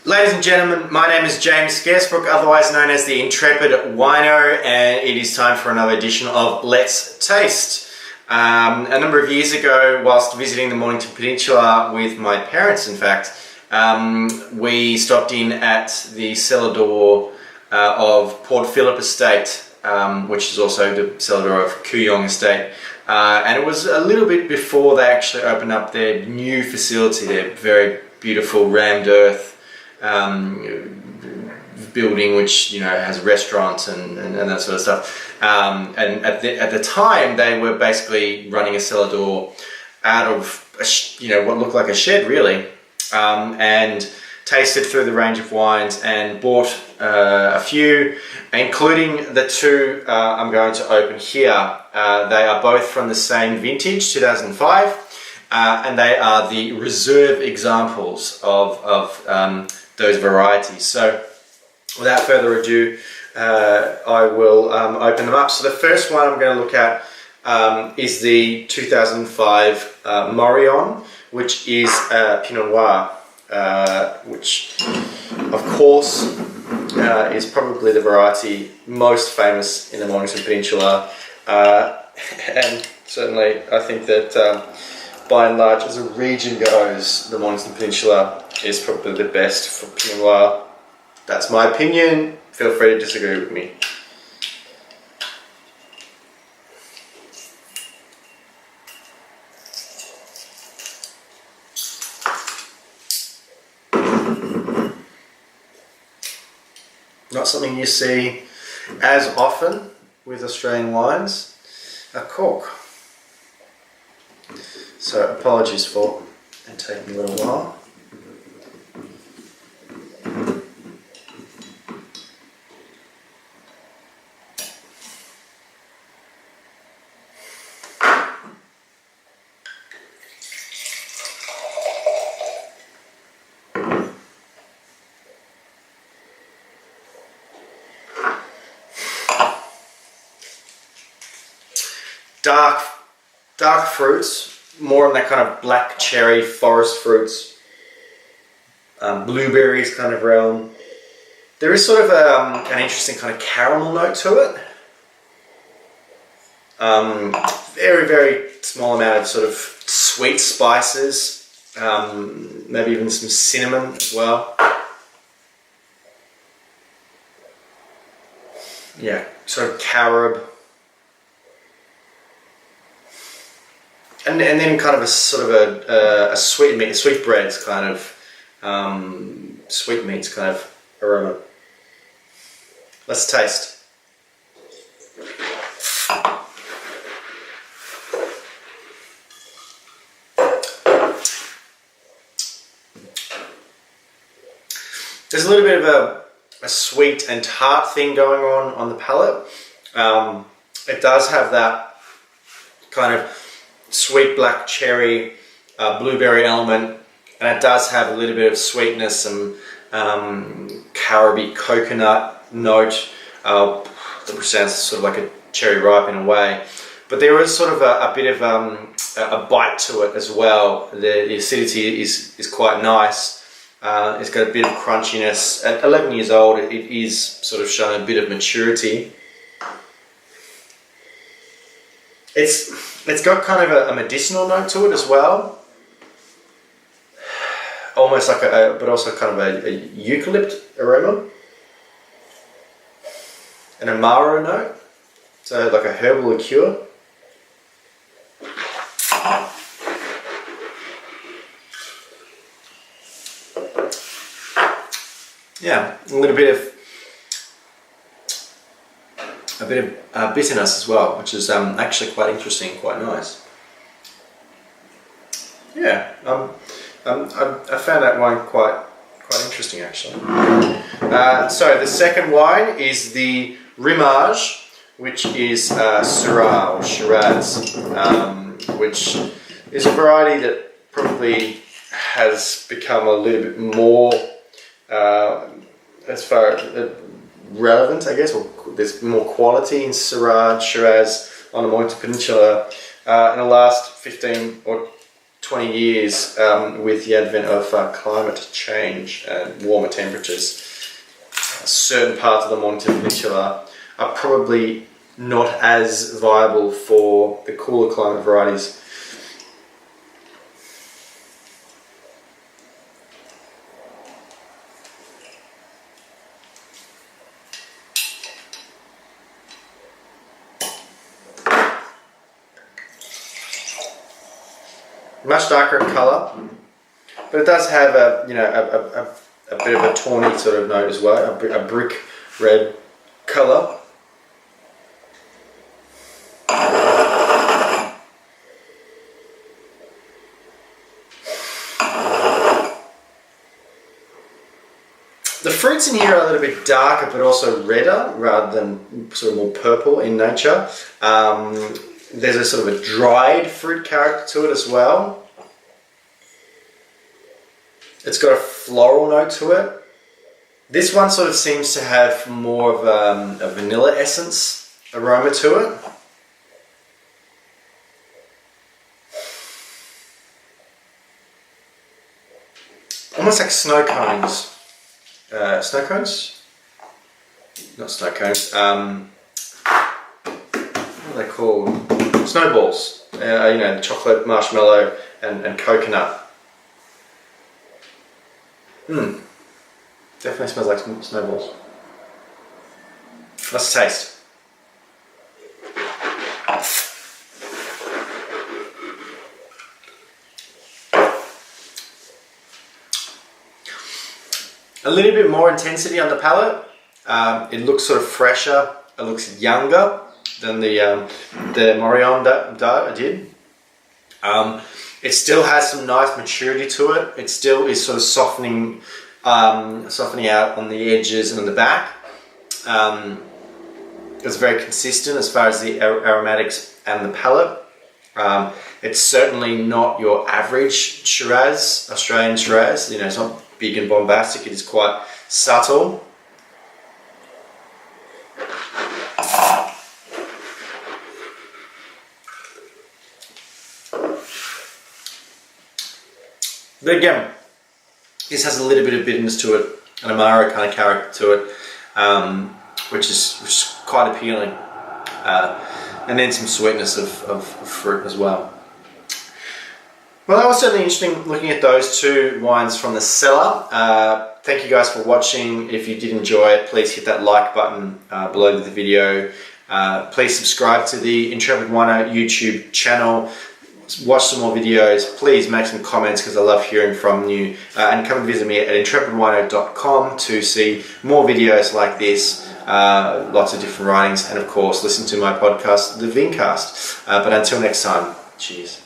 Ladies and gentlemen, my name is James Scaresbrook, otherwise known as the Intrepid Wino, and it is time for another edition of Let's Taste. A number of years ago, whilst visiting the Mornington Peninsula with my parents, in fact, we stopped in at the cellar door of Port Phillip Estate, which is also the cellar door of Morillon Estate. And it was a little bit before they actually opened up their new facility, their very beautiful rammed earth building, which has restaurants and that sort of stuff. And at the time, they were basically running a cellar door out of what looked like a shed, really, and tasted through the range of wines and bought a few, including the two I'm going to open here. They are both from the same vintage, 2005, and they are the reserve examples of those varieties. So without further ado, I will open them up. So the first one I'm going to look at is the 2005 Morillon, which is Pinot Noir, which of course is probably the variety most famous in the Mornington Peninsula, and certainly I think that by and large, as a region goes, the Mornington Peninsula is probably the best for Pinot Noir. That's my opinion. Feel free to disagree with me. Not something you see as often with Australian wines. A cork. So apologies for it taking a little while. Dark fruits, more in that kind of black cherry, forest fruits, blueberries kind of realm. There is sort of an interesting kind of caramel note to it. Very, very small amount of sort of sweet spices, maybe even some cinnamon as well. Yeah, sort of carob. And then kind of a sort of a sweet meat, sweetbreads kind of sweetmeats kind of aroma. Let's taste. There's a little bit of a sweet and tart thing going on the palate. It does have that kind of sweet black cherry, blueberry element, and it does have a little bit of sweetness, some caroby coconut note, which sounds sort of like a cherry ripe in a way. But there is sort of a bit of a bite to it as well. The acidity is quite nice. It's got a bit of crunchiness. At 11 years old, it is sort of showing a bit of maturity. It's got kind of a medicinal note to it as well, almost like but also kind of a eucalypt aroma, an amaro note, so like a herbal liqueur. Yeah, a little bit of bitterness as well, which is actually quite interesting, quite nice. Yeah, I found that wine quite interesting actually. So the second wine is the Rimage, which is Syrah or Shiraz, which is a variety that probably has become a little bit more as far as relevant, I guess, or there's more quality in Syrah, Shiraz on the Mornington Peninsula in the last 15 or 20 years with the advent of climate change and warmer temperatures. Certain parts of the Mornington Peninsula are probably not as viable for the cooler climate varieties. Much darker in colour, but it does have a bit of a tawny sort of note as well, a brick red colour. The fruits in here are a little bit darker, but also redder rather than sort of more purple in nature. There's a sort of a dried fruit character to it as well. It's got a floral note to it. This one sort of seems to have more of a vanilla essence aroma to it. Almost like snow cones. Snow cones? Not snow cones. What are they called? Snowballs. Chocolate, marshmallow, and coconut. Definitely smells like snowballs. Let's taste. A little bit more intensity on the palate. It looks sort of fresher. It looks younger than the Morillon that I did. It still has some nice maturity to it. It still is sort of softening out on the edges and on the back. It's very consistent as far as the aromatics and the palate. It's certainly not your average Shiraz, Australian Shiraz. It's not big and bombastic. It is quite subtle. But again, this has a little bit of bitterness to it, an Amaro kind of character to it, which is quite appealing. And then some sweetness of fruit as well. Well, that was certainly interesting looking at those two wines from the cellar. Thank you guys for watching. If you did enjoy it, please hit that like button below the video. Please subscribe to the Intrepid Wino YouTube channel. Watch some more videos. Please make some comments because I love hearing from you. And come and visit me at intrepidwino.com to see more videos like this. Lots of different writings. And of course, listen to my podcast, The Vincast. But until next time, cheers.